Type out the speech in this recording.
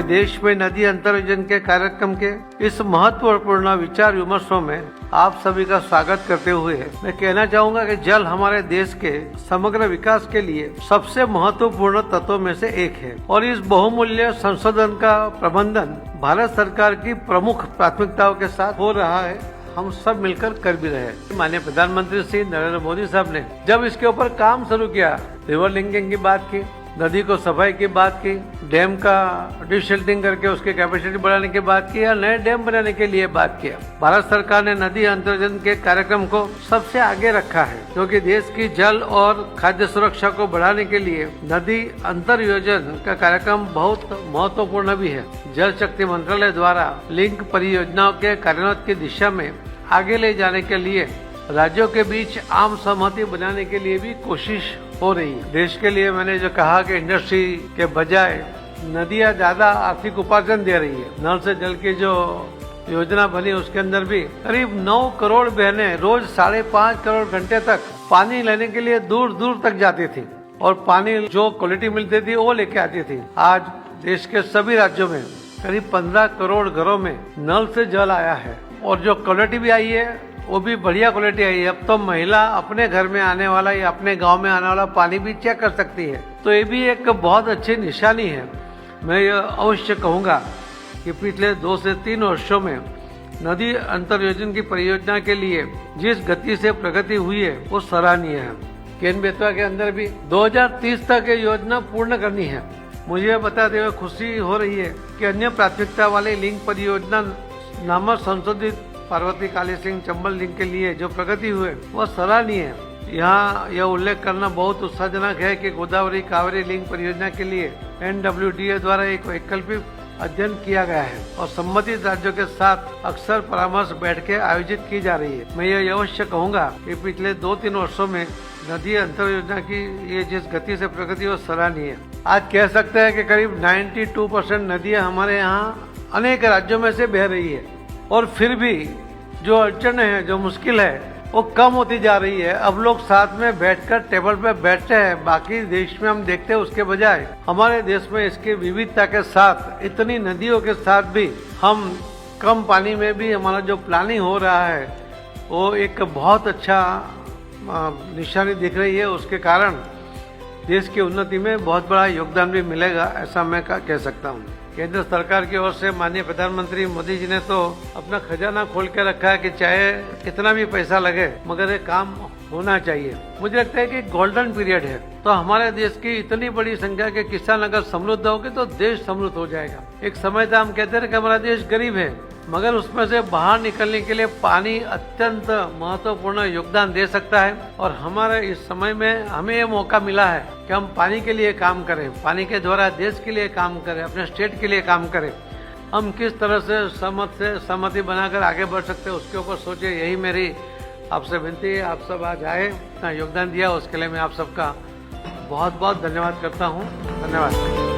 मैं देश में नदी अंतर्योजन के कार्यक्रम के इस महत्वपूर्ण विचार विमर्शों में आप सभी का स्वागत करते हुए मैं कहना चाहूँगा कि जल हमारे देश के समग्र विकास के लिए सबसे महत्वपूर्ण तत्वों में से एक है और इस बहुमूल्य संशोधन का प्रबंधन भारत सरकार की प्रमुख प्राथमिकताओं के साथ हो रहा है। हम सब मिलकर कर भी रहे हैं। माननीय प्रधानमंत्री श्री नरेंद्र मोदी साहब ने जब इसके ऊपर काम शुरू किया, रिवर लिंकिंग की बात की, नदी को सफाई की बात की, डैम का डिसिल्टिंग करके उसकी कैपेसिटी बढ़ाने की बात की या नए डैम बनाने के लिए बात किया। भारत सरकार ने नदी अंतर्योजन के कार्यक्रम को सबसे आगे रखा है, क्योंकि देश की जल और खाद्य सुरक्षा को बढ़ाने के लिए नदी अंतर्योजन का कार्यक्रम बहुत महत्वपूर्ण भी है। जल शक्ति मंत्रालय द्वारा लिंक परियोजनाओं के कार्यान्वयन की दिशा में आगे ले जाने के लिए राज्यों के बीच आम सहमति बनाने के लिए भी कोशिश हो रही है। देश के लिए मैंने जो कहा कि इंडस्ट्री के बजाय नदियां ज्यादा आर्थिक उपार्जन दे रही है। नल से जल की जो योजना बनी उसके अंदर भी करीब 9 करोड़ बहनें रोज 5.5 करोड़ घंटे तक पानी लेने के लिए दूर दूर तक जाती थी और पानी जो क्वालिटी मिलती थी वो लेके आती थी। आज देश के सभी राज्यों में करीब 15 करोड़ घरों में नल से जल आया है और जो क्वालिटी भी आई है वो भी बढ़िया क्वालिटी आई है। अब तो महिला अपने घर में आने वाला या अपने गांव में आने वाला पानी भी चेक कर सकती है, तो ये भी एक बहुत अच्छी निशानी है। मैं ये अवश्य कहूँगा कि पिछले 2 से 3 वर्षों में नदी अंतर्योजन की परियोजना के लिए जिस गति से प्रगति हुई है वो सराहनीय है। केन बेतवा के अंदर भी 2030 तक ये योजना पूर्ण करनी है। मुझे बताते हुए खुशी हो रही है कि अन्य प्राथमिकता वाली लिंक परियोजना नामक संशोधित पार्वती काली सिंह चंबल लिंक के लिए जो प्रगति हुए वह सराहनीय है। यहाँ यह उल्लेख करना बहुत उत्साहजनक है कि गोदावरी कावेरी लिंक परियोजना के लिए NWDA द्वारा एक वैकल्पिक अध्ययन किया गया है और संबंधित राज्यों के साथ अक्सर परामर्श बैठकें आयोजित की जा रही है। मैं यह अवश्य कहूँगा कि पिछले 2-3 वर्षों में नदी अंतर योजना की ये जिस गति से प्रगति वो सराहनीय है। आज कह सकते हैं कि करीब 92% नदियाँ हमारे यहाँ अनेक राज्यों में से बह रही है और फिर भी जो अड़चने हैं, जो मुश्किल है वो कम होती जा रही है। अब लोग साथ में बैठकर टेबल पे बैठते हैं। बाकी देश में हम देखते हैं उसके बजाय हमारे देश में इसकी विविधता के साथ इतनी नदियों के साथ भी हम कम पानी में भी हमारा जो प्लानिंग हो रहा है वो एक बहुत अच्छा निशानी दिख रही है। उसके कारण देश की उन्नति में बहुत बड़ा योगदान भी मिलेगा, ऐसा मैं कह सकता हूँ। केंद्र सरकार की ओर से माननीय प्रधानमंत्री मोदी जी ने तो अपना खजाना खोल के रखा है कि चाहे कितना भी पैसा लगे मगर ये काम होना चाहिए। मुझे लगता है कि गोल्डन पीरियड है, तो हमारे देश की इतनी बड़ी संख्या के किसान अगर समृद्ध होंगे तो देश समृद्ध हो जाएगा। एक समय था हम कहते थे कि हमारा देश गरीब है, मगर उसमें से बाहर निकलने के लिए पानी अत्यंत महत्वपूर्ण योगदान दे सकता है और हमारे इस समय में हमें ये मौका मिला है कि हम पानी के लिए काम करें, पानी के द्वारा देश के लिए काम करें, अपने स्टेट के लिए काम करें। हम किस तरह से सहमति बनाकर आगे बढ़ सकते हैं उसके ऊपर सोचे। यही मेरी आपसे विनती है। आप सब आज आए, अपना योगदान दिया, उसके लिए मैं आप सबका बहुत बहुत धन्यवाद करता हूँ। धन्यवाद।